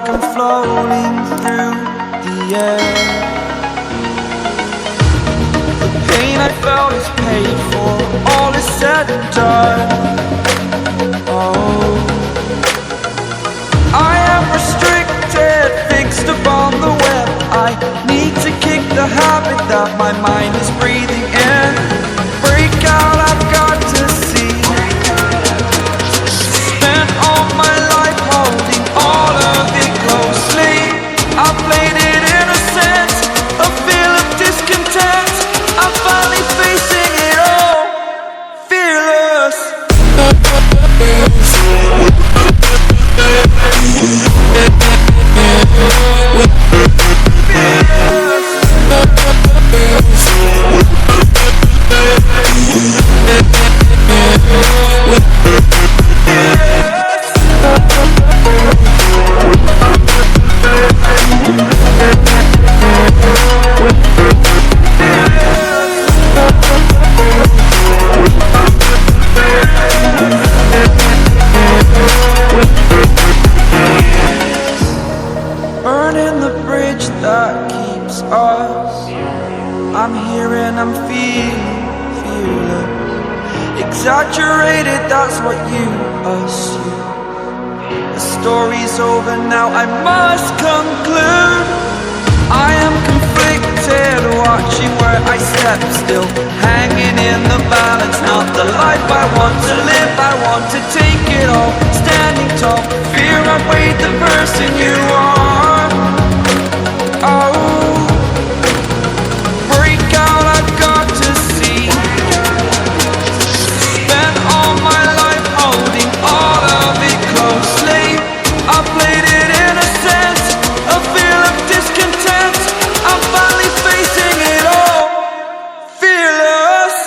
like I'm floating through the air. The pain I felt is paid for, all is said and done. Oh, I am restricted, fixed upon the web. I need to kick the habit that my mind is breathing in. Break out, I've got to see. Spent all my life holding all of it closely. I played it innocent, a feel of discontent. I'm finally facing it all, fearless. Burning the bridge that keeps us. I'm here and I'm feeling fearless. Exaggerated, that's what you assume. The story's over now, I must conclude. I am conflicted, watching where I step still, hanging in the balance. Not the life I want to live, I want to take it all. Standing tall, fear I've weighed the person you are. Oh, break out, I've got to see. Spent all my life holding all of it closely. I played it innocent, a feel of discontent. I'm finally facing it all, fearless.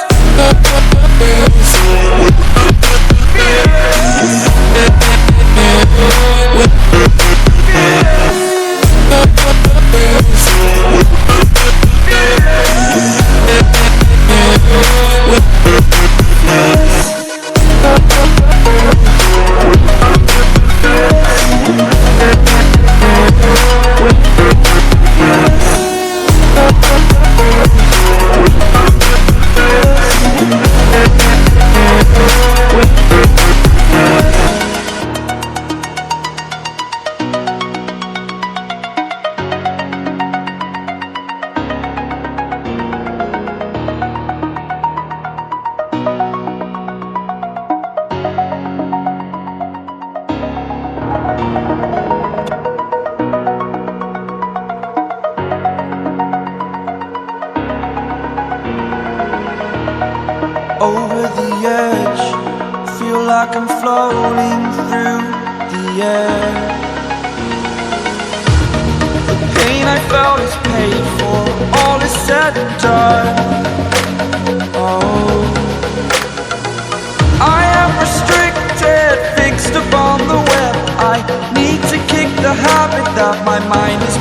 Over the edge, feel like I'm floating through the air. The pain I felt is paid for, all is said and done. Oh, I am restricted, fixed upon the web. I need to kick the habit that my mind is